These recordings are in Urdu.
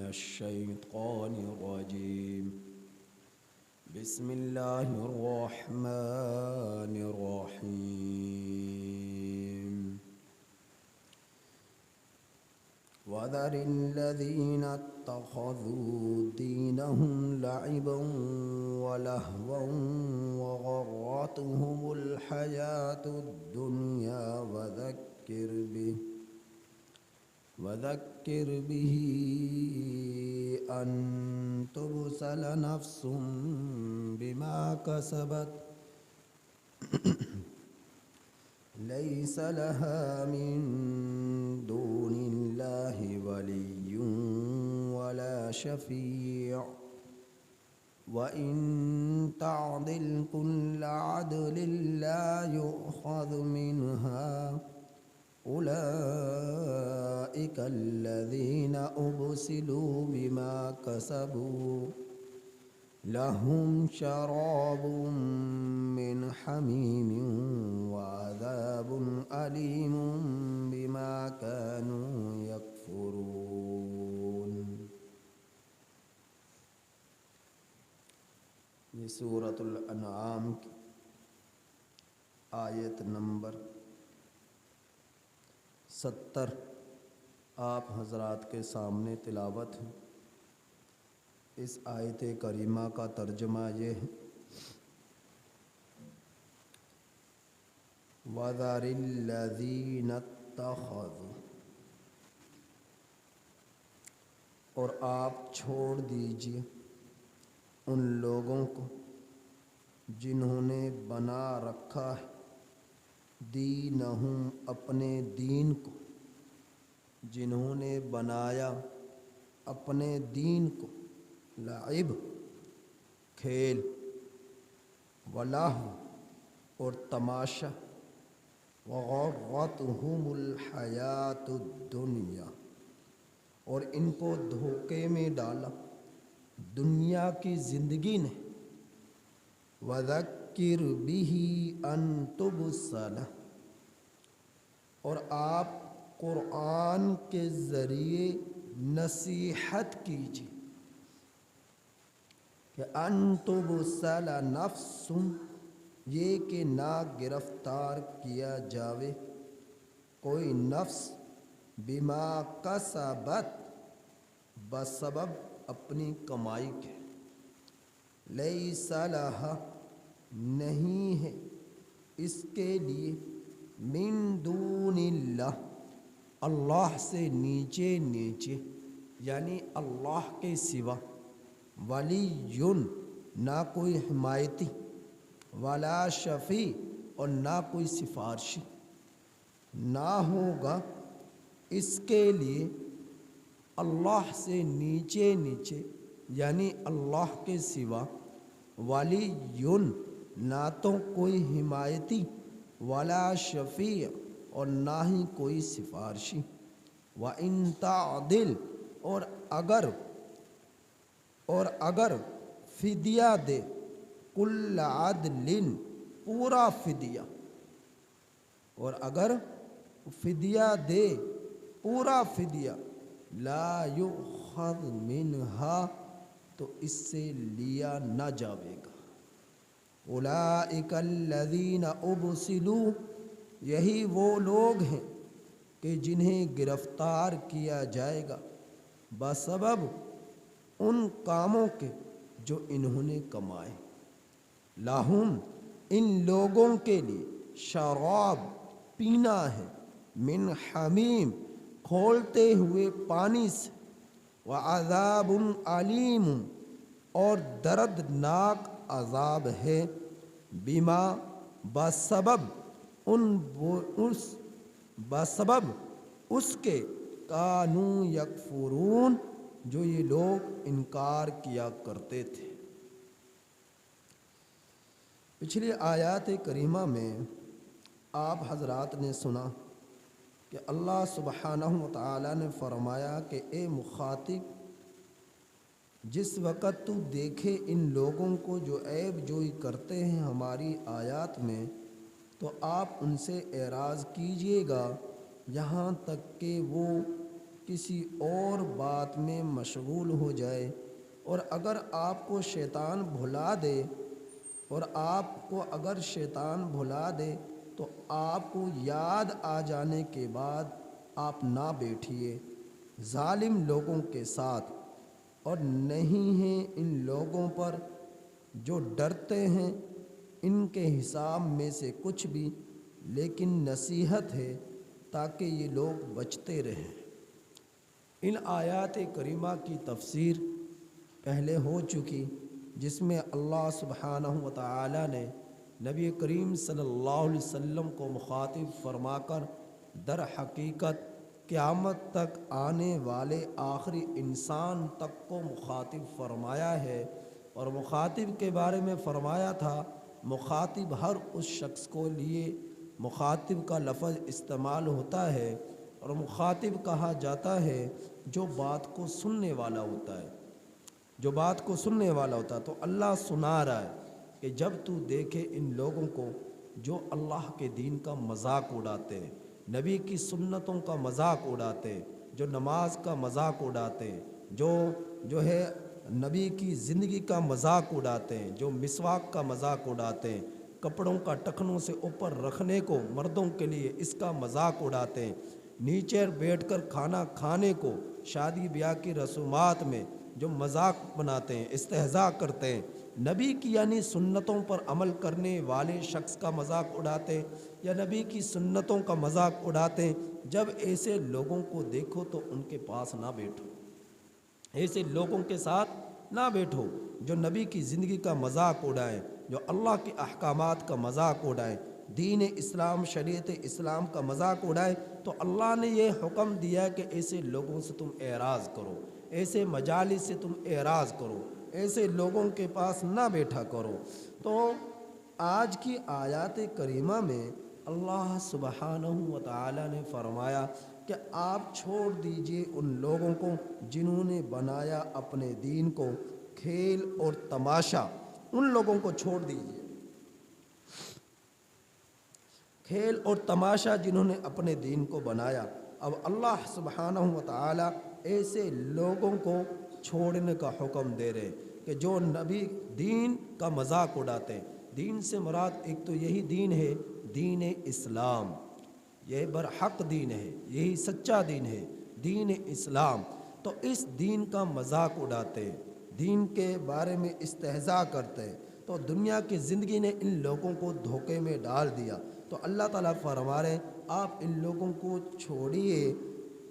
الشيطان الرجيم. بسم الله الرحمن الرحيم. وذر الذين اتخذوا دينهم لعبا ولهوا وغرتهم الحياة الدنيا وذكر به أن تبسل نفس بما كسبت ليس لها من دون الله ولي ولا شفيع وإن تعدل كل عدل لا يؤخذ منها أولئك الذين أبسلوا بما كسبوا لهم شراب من حميم وعذاب أليم بما كانوا يكفرون. یہ سورۃ الانعام کی آیت نمبر 70 آپ حضرات کے سامنے تلاوت ہے. اس آیت کریمہ کا ترجمہ یہ ہے: وَذَرِ الَّذِينَ اتَّخَذُوا، اور آپ چھوڑ دیجئے ان لوگوں کو جنہوں نے بنا رکھا ہے دینہم، اپنے دین کو، جنہوں نے بنایا اپنے دین کو، لعب کھیل، ولہو اور تماشا، وغرتہم الحیات الدنیا اور ان کو دھوکے میں ڈالا دنیا کی زندگی نے، وذکر بہ ان تبسل، اور آپ قرآن کے ذریعے نصیحت کیجیے کہ ان تبسل نفس، یہ کہ نہ گرفتار کیا جاوے کوئی نفس، بما کسبت، بسبب اپنی کمائی کے، لیس لہا، نہیں ہے اس کے لیے، من دون اللہ، اللہ سے نیچے نیچے یعنی اللہ کے سوا، ولی، نہ کوئی حمایتی، ولا شفیع اور نہ کوئی سفارشی، نہ ہوگا اس کے لیے اللہ سے نیچے نیچے یعنی اللہ کے سوا، ولی، نہ تو کوئی حمایتی، ولا شفیع اور نہ ہی کوئی سفارشی، وَإِن تَعْدِلْ اور اگر فدیہ دے، کل عدل، پورا فدیہ، اور اگر فدیہ دے پورا فدیہ، لا یؤخذ منہا، تو اس سے لیا نہ جاوے گا، اولئک الذین ابسلوا، یہی وہ لوگ ہیں کہ جنہیں گرفتار کیا جائے گا بسبب ان کاموں کے جو انہوں نے کمائے، لہم، ان لوگوں کے لیے، شراب، پینا ہے، من حمیم، کھولتے ہوئے پانی سے، وعذاب علیم، اور دردناک عذاب ہے، بما، بسبب اس کے، کانوا یکفرون، جو یہ لوگ انکار کیا کرتے تھے. پچھلی آیات کریمہ میں آپ حضرات نے سنا کہ اللہ سبحانہ و تعالی نے فرمایا کہ اے مخاطب، جس وقت تو دیکھے ان لوگوں کو جو عیب جوئی کرتے ہیں ہماری آیات میں، تو آپ ان سے اعراض کیجئے گا یہاں تک کہ وہ کسی اور بات میں مشغول ہو جائے، اور اگر آپ کو شیطان بھلا دے اگر شیطان بھلا دے تو آپ کو یاد آ جانے کے بعد آپ نہ بیٹھیے ظالم لوگوں کے ساتھ، اور نہیں ہیں ان لوگوں پر جو ڈرتے ہیں ان کے حساب میں سے کچھ بھی، لیکن نصیحت ہے تاکہ یہ لوگ بچتے رہیں۔ ان آیات کریمہ کی تفسیر پہلے ہو چکی، جس میں اللہ سبحانہ و تعالی نے نبی کریم صلی اللہ علیہ وسلم کو مخاطب فرما کر در حقیقت قیامت تک آنے والے آخری انسان تک کو مخاطب فرمایا ہے، اور مخاطب کے بارے میں فرمایا تھا مخاطب ہر اس شخص کو لیے مخاطب کا لفظ استعمال ہوتا ہے، اور مخاطب کہا جاتا ہے جو بات کو سننے والا ہوتا ہے، تو اللہ سنا رہا ہے کہ جب تو دیکھے ان لوگوں کو جو اللہ کے دین کا مذاق اڑاتے ہیں، نبی کی سنتوں کا مذاق اڑاتے ہیں، جو نماز کا مذاق اڑاتے ہیں، جو ہے نبی کی زندگی کا مذاق اڑاتے ہیں، جو مسواک کا مذاق اڑاتے ہیں، کپڑوں کا ٹخنوں سے اوپر رکھنے کو مردوں کے لیے اس کا مذاق اڑاتے ہیں، نیچے بیٹھ کر کھانا کھانے کو شادی بیاہ کی رسومات میں جو مذاق بناتے ہیں، استہزاء کرتے ہیں، نبی کی یعنی سنتوں پر عمل کرنے والے شخص کا مذاق اڑاتے ہیں یا نبی کی سنتوں کا مذاق اڑاتے ہیں، جب ایسے لوگوں کو دیکھو تو ان کے پاس نہ بیٹھو، ایسے لوگوں کے ساتھ نہ بیٹھو جو نبی کی زندگی کا مذاق اڑائیں، جو اللہ کے احکامات کا مذاق اڑائیں، دین اسلام شریعت اسلام کا مذاق اڑائے، تو اللہ نے یہ حکم دیا کہ ایسے لوگوں سے تم اعراض کرو، ایسے مجالس سے تم اعراض کرو، ایسے لوگوں کے پاس نہ بیٹھا کرو۔ تو آج کی آیات کریمہ میں اللہ سبحانہ و تعالی نے فرمایا کہ آپ چھوڑ دیجئے ان لوگوں کو جنہوں نے بنایا اپنے دین کو کھیل اور تماشا، ان لوگوں کو چھوڑ دیجئے، کھیل اور تماشا جنہوں نے اپنے دین کو بنایا۔ اب اللہ سبحانہ و تعالی ایسے لوگوں کو چھوڑنے کا حکم دے رہے کہ جو نبی دین کا مذاق اڑاتے ہیں۔ دین سے مراد ایک تو یہی دین ہے، دین اسلام، یہ برحق دین ہے، یہی سچا دین ہے، دین اسلام۔ تو اس دین کا مذاق اڑاتے ہیں، دین کے بارے میں استہزاء کرتے ہیں، تو دنیا کی زندگی نے ان لوگوں کو دھوکے میں ڈال دیا۔ تو اللہ تعالیٰ فرما رہے ہیں آپ ان لوگوں کو چھوڑیے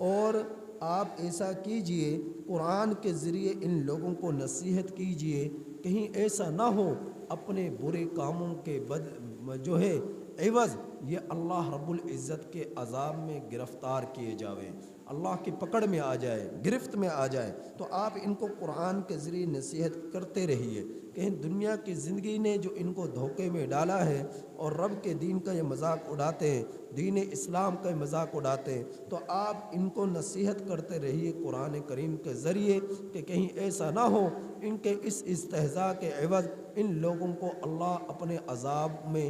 اور آپ ایسا کیجئے، قرآن کے ذریعے ان لوگوں کو نصیحت کیجئے، کہیں ایسا نہ ہو اپنے برے کاموں کے جو ہے عوض یہ اللہ رب العزت کے عذاب میں گرفتار کیے جاویں، اللہ کی پکڑ میں آ جائے، گرفت میں آ جائے۔ تو آپ ان کو قرآن کے ذریعے نصیحت کرتے رہیے، کہیں دنیا کی زندگی نے جو ان کو دھوکے میں ڈالا ہے اور رب کے دین کا یہ مذاق اڑاتے ہیں، دین اسلام کا مذاق اڑاتے ہیں، تو آپ ان کو نصیحت کرتے رہیے قرآن کریم کے ذریعے کہ کہیں ایسا نہ ہو ان کے اس استہزاء کے عوض ان لوگوں کو اللہ اپنے عذاب میں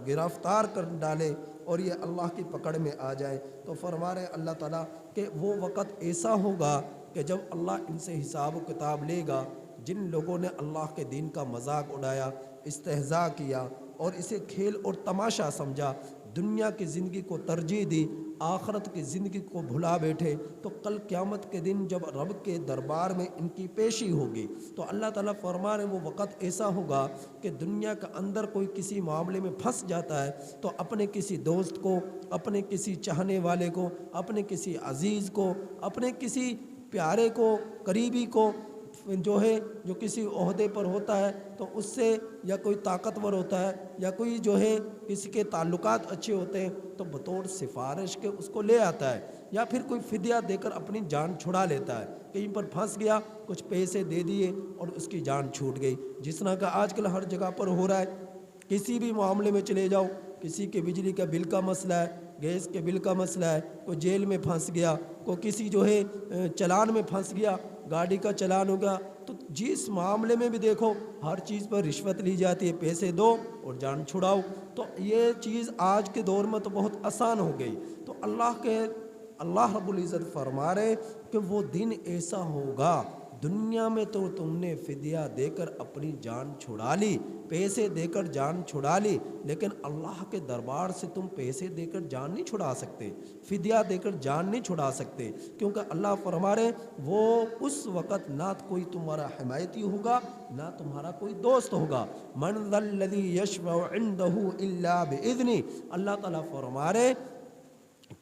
گرفتار کر ڈالے اور یہ اللہ کی پکڑ میں آ جائے۔ تو فرما رہے اللہ تعالیٰ کہ وہ وقت ایسا ہوگا کہ جب اللہ ان سے حساب و کتاب لے گا، جن لوگوں نے اللہ کے دین کا مذاق اڑایا، استہزاء کیا اور اسے کھیل اور تماشا سمجھا، دنیا کی زندگی کو ترجیح دی، آخرت کی زندگی کو بھلا بیٹھے، تو کل قیامت کے دن جب رب کے دربار میں ان کی پیشی ہوگی تو اللہ تعالیٰ فرما رہے وہ وقت ایسا ہوگا کہ دنیا کے اندر کوئی کسی معاملے میں پھنس جاتا ہے تو اپنے کسی دوست کو، اپنے کسی چاہنے والے کو، اپنے کسی عزیز کو، اپنے کسی پیارے کو، قریبی کو جو کسی عہدے پر ہوتا ہے تو اس سے، یا کوئی طاقتور ہوتا ہے یا کوئی کسی کے تعلقات اچھے ہوتے ہیں تو بطور سفارش کے اس کو لے آتا ہے، یا پھر کوئی فدیہ دے کر اپنی جان چھڑا لیتا ہے، کہیں پر پھنس گیا کچھ پیسے دے دیے اور اس کی جان چھوٹ گئی، جس طرح کا آج کل ہر جگہ پر ہو رہا ہے۔ کسی بھی معاملے میں چلے جاؤ، کسی کے بجلی کا بل کا مسئلہ ہے، گیس کے بل کا مسئلہ ہے، کوئی جیل میں پھنس گیا، کوئی کسی چلان میں پھنس گیا، گاڑی کا چلان ہوگا، تو جس معاملے میں بھی دیکھو ہر چیز پر رشوت لی جاتی ہے، پیسے دو اور جان چھڑاؤ۔ تو یہ چیز آج کے دور میں تو بہت آسان ہو گئی۔ تو اللہ کے اللہ رب العزت فرما رہے کہ وہ دن ایسا ہوگا، دنیا میں تو تم نے فدیہ دے کر اپنی جان چھڑا لی، پیسے دے کر جان چھڑا لی، لیکن اللہ کے دربار سے تم پیسے دے کر جان نہیں چھڑا سکتے، فدیہ دے کر جان نہیں چھڑا سکتے، کیونکہ اللہ فرما رہے وہ اس وقت نہ کوئی تمہارا حمایتی ہوگا نہ تمہارا کوئی دوست ہوگا۔ من ذا الذی یشفع عنده الا باذنہ، اللہ تعالیٰ فرما رہے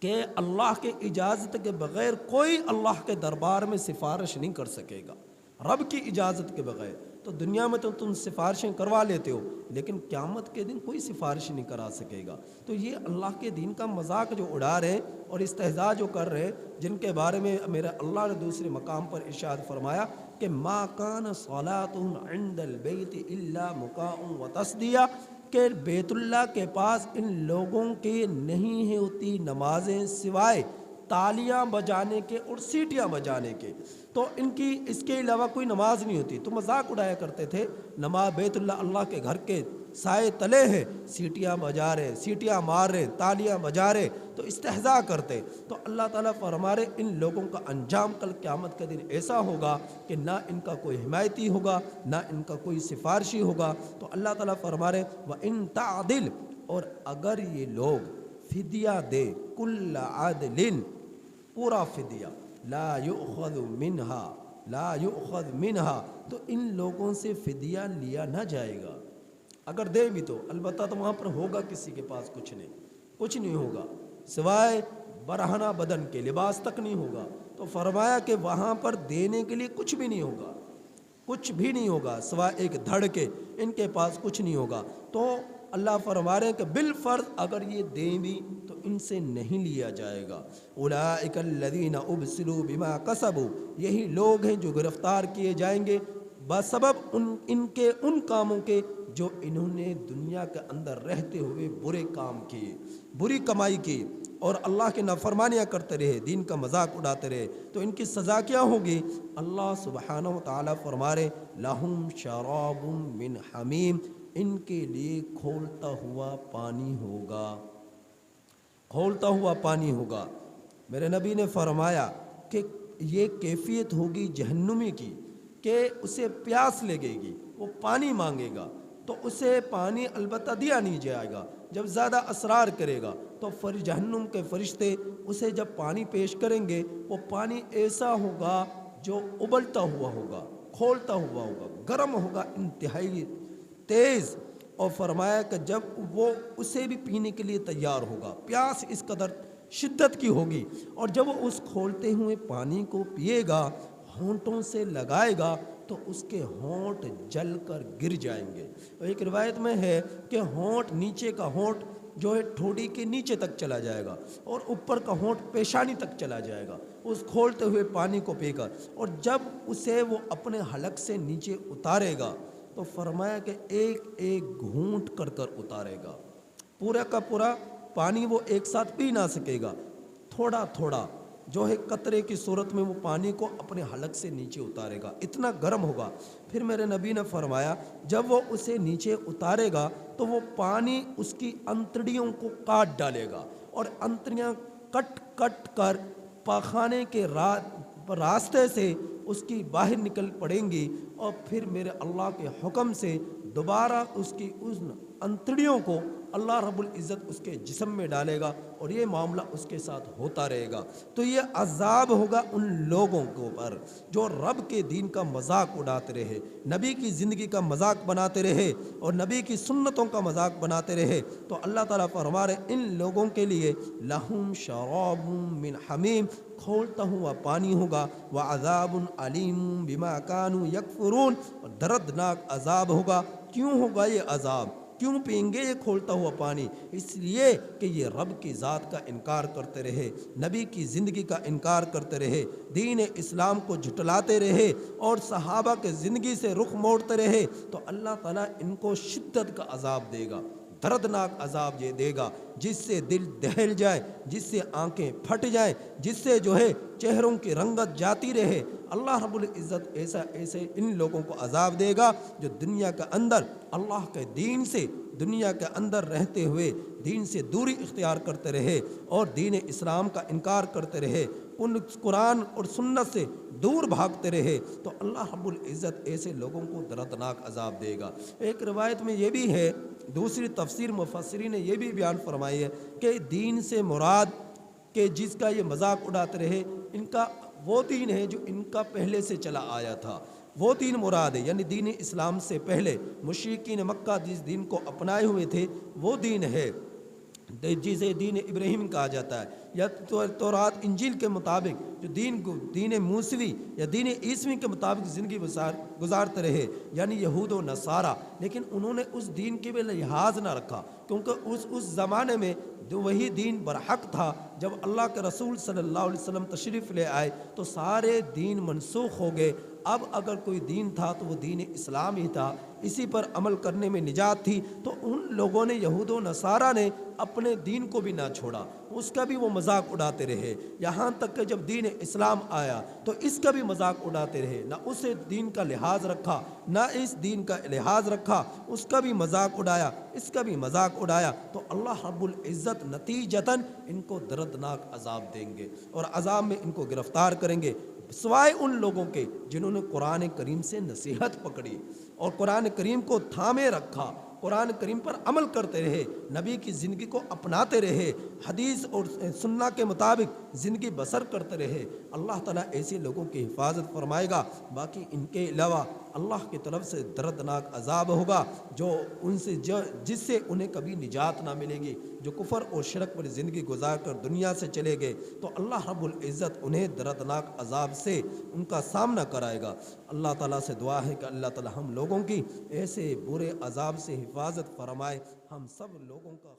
کہ اللہ کے اجازت کے بغیر کوئی اللہ کے دربار میں سفارش نہیں کر سکے گا، رب کی اجازت کے بغیر۔ تو دنیا میں تو تم سفارشیں کروا لیتے ہو، لیکن قیامت کے دن کوئی سفارش نہیں کرا سکے گا۔ تو یہ اللہ کے دین کا مذاق جو اڑا رہے اور استہزاء جو کر رہے، جن کے بارے میں میرا اللہ نے دوسرے مقام پر ارشاد فرمایا کہ ما کان صلاتهم عند البیت الا مکاء وتصدیہ، کہ بیت اللہ کے پاس ان لوگوں کے نہیں ہوتی نمازیں سوائے تالیاں بجانے کے اور سیٹیاں بجانے کے، تو ان کی اس کے علاوہ کوئی نماز نہیں ہوتی۔ تو مذاق اڑایا کرتے تھے، نماز بیت اللہ کے گھر کے سائے تلے ہے، سیٹیاں بجا رہے، سیٹیاں مار رہے، تالیاں بجا رہے، تو استہزاء کرتے۔ تو اللہ تعالیٰ فرما رہے ان لوگوں کا انجام کل قیامت کے دن ایسا ہوگا کہ نہ ان کا کوئی حمایتی ہوگا نہ ان کا کوئی سفارشی ہوگا۔ تو اللہ تعالیٰ فرما رہے وَإِن تَعْدِلْ، اور اگر یہ لوگ فدیہ دے، کل عدل، پورا فدیہ، لا یؤخذ منہا، تو ان لوگوں سے فدیہ لیا نہ جائے گا۔ اگر دے بھی تو البتہ تو وہاں پر ہوگا کسی کے پاس کچھ نہیں ہوگا سوائے برہنہ بدن کے، لباس تک نہیں ہوگا۔ تو فرمایا کہ وہاں پر دینے کے لیے کچھ بھی نہیں ہوگا سوائے ایک دھڑ کے، ان کے پاس کچھ نہیں ہوگا۔ تو اللہ فرما رہے ہیں کہ بالفرض اگر یہ دیں بھی تو ان سے نہیں لیا جائے گا۔ اولئک الذین ابسلوا بما کسبوا، یہی لوگ ہیں جو گرفتار کیے جائیں گے بسبب ان کاموں کے جو انہوں نے دنیا کے اندر رہتے ہوئے برے کام کیے، بری کمائی کی اور اللہ کے نافرمانیاں کرتے رہے، دین کا مذاق اڑاتے رہے، تو ان کی سزا کیا ہوگی؟ اللہ سبحانہ و تعالیٰ فرما رہے لہم شراب من حمیم، ان کے لیے کھولتا ہوا پانی ہوگا۔ میرے نبی نے فرمایا کہ یہ کیفیت ہوگی جہنمی کی کہ اسے پیاس لگے گی، وہ پانی مانگے گا تو اسے پانی البتہ دیا نہیں جائے گا، جب زیادہ اصرار کرے گا تو جہنم کے فرشتے اسے جب پانی پیش کریں گے، وہ پانی ایسا ہوگا جو ابلتا ہوا ہوگا، کھولتا ہوا ہوگا، گرم ہوگا، انتہائی تیز۔ اور فرمایا کہ جب وہ اسے بھی پینے کے لیے تیار ہوگا، پیاس اس قدر شدت کی ہوگی، اور جب وہ اس کھولتے ہوئے پانی کو پیے گا، ہونٹوں سے لگائے گا تو اس کے ہونٹ جل کر گر جائیں گے۔ ایک روایت میں ہے کہ ہونٹ، نیچے کا ہونٹ جو ہے ٹھوڑی کے نیچے تک چلا جائے گا اور اوپر کا ہونٹ پیشانی تک چلا جائے گا اس کھولتے ہوئے پانی کو پی کر، اور جب اسے وہ اپنے حلق سے نیچے اتارے گا تو فرمایا کہ ایک ایک گھونٹ کر اتارے گا، پورا کا پورا پانی وہ ایک ساتھ پی نہ سکے گا، تھوڑا تھوڑا جو ہے قطرے کی صورت میں وہ پانی کو اپنے حلق سے نیچے اتارے گا، اتنا گرم ہوگا۔ پھر میرے نبی نے فرمایا جب وہ اسے نیچے اتارے گا تو وہ پانی اس کی انتڑیوں کو کاٹ ڈالے گا، اور انتڑیاں کٹ کٹ کر پاخانے کے راستے سے اس کی باہر نکل پڑیں گی، اور پھر میرے اللہ کے حکم سے دوبارہ اس کی ان انتڑیوں کو اللہ رب العزت اس کے جسم میں ڈالے گا، اور یہ معاملہ اس کے ساتھ ہوتا رہے گا۔ تو یہ عذاب ہوگا ان لوگوں کے اوپر جو رب کے دین کا مذاق اڑاتے رہے، نبی کی زندگی کا مذاق بناتے رہے اور نبی کی سنتوں کا مذاق بناتے رہے۔ تو اللہ تعالیٰ فرما رہے ان لوگوں کے لیے لہم شراب من حمیم، کھولتا ہوا پانی ہوگا، وعذاب علیم بما کانوا یکفرون، اور دردناک عذاب ہوگا۔ کیوں ہوگا یہ عذاب؟ کیوں پئیں گے یہ کھولتا ہوا پانی؟ اس لیے کہ یہ رب کی ذات کا انکار کرتے رہے، نبی کی زندگی کا انکار کرتے رہے، دین اسلام کو جھٹلاتے رہے اور صحابہ کے زندگی سے رخ موڑتے رہے، تو اللہ تعالیٰ ان کو شدت کا عذاب دے گا، دردناک عذاب یہ دے گا جس سے دل دہل جائے، جس سے آنکھیں پھٹ جائیں، جس سے جو ہے چہروں کی رنگت جاتی رہے۔ اللہ رب العزت ایسے ان لوگوں کو عذاب دے گا جو دنیا کے اندر اللہ کے دین سے، دنیا کے اندر رہتے ہوئے دین سے دوری اختیار کرتے رہے اور دین اسلام کا انکار کرتے رہے، ان قرآن اور سنت سے دور بھاگتے رہے، تو اللہ رب العزت ایسے لوگوں کو دردناک عذاب دے گا۔ ایک روایت میں یہ بھی ہے، دوسری تفسیر مفسرین نے یہ بھی بیان فرمائی ہے کہ دین سے مراد کہ جس کا یہ مذاق اڑاتے رہے، ان کا وہ دین ہے جو ان کا پہلے سے چلا آیا تھا، وہ دین مراد ہے، یعنی دین اسلام سے پہلے مشرکین مکہ جس دین کو اپنائے ہوئے تھے وہ دین ہے جسے دین ابراہیم کہا جاتا ہے، یا تورات انجیل کے مطابق جو دین موسوی یا دین عیسوی کے مطابق زندگی گزارتے رہے، یعنی یہود و نصارہ، لیکن انہوں نے اس دین کے بھی لحاظ نہ رکھا، کیونکہ اس زمانے میں جو وہی دین برحق تھا۔ جب اللہ کے رسول صلی اللہ علیہ وسلم تشریف لے آئے تو سارے دین منسوخ ہو گئے، اب اگر کوئی دین تھا تو وہ دین اسلام ہی تھا، اسی پر عمل کرنے میں نجات تھی۔ تو ان لوگوں نے، یہود و نصارہ نے اپنے دین کو بھی نہ چھوڑا، اس کا بھی وہ مذاق اڑاتے رہے، یہاں تک کہ جب دین اسلام آیا تو اس کا بھی مذاق اڑاتے رہے، نہ اس دین کا لحاظ رکھا نہ اس دین کا لحاظ رکھا، اس کا بھی مذاق اڑایا، اس کا بھی مذاق اڑایا، تو اللہ رب العزت نتیجتاً ان کو دردناک عذاب دیں گے اور عذاب میں ان کو گرفتار کریں گے، سوائے ان لوگوں کے جنہوں نے قرآن کریم سے نصیحت پکڑی اور قرآن کریم کو تھامے رکھا، قرآن کریم پر عمل کرتے رہے، نبی کی زندگی کو اپناتے رہے، حدیث اور سنت کے مطابق زندگی بسر کرتے رہے۔ اللہ تعالیٰ ایسے لوگوں کی حفاظت فرمائے گا۔ باقی ان کے علاوہ اللہ کی طرف سے دردناک عذاب ہوگا جو ان سے جس سے انہیں کبھی نجات نہ ملے گی، جو کفر اور شرک پر زندگی گزار کر دنیا سے چلے گئے تو اللہ رب العزت انہیں دردناک عذاب سے ان کا سامنا کرائے گا۔ اللہ تعالیٰ سے دعا ہے کہ اللہ تعالیٰ ہم لوگوں کی ایسے برے عذاب سے حفاظت فرمائے، ہم سب لوگوں کا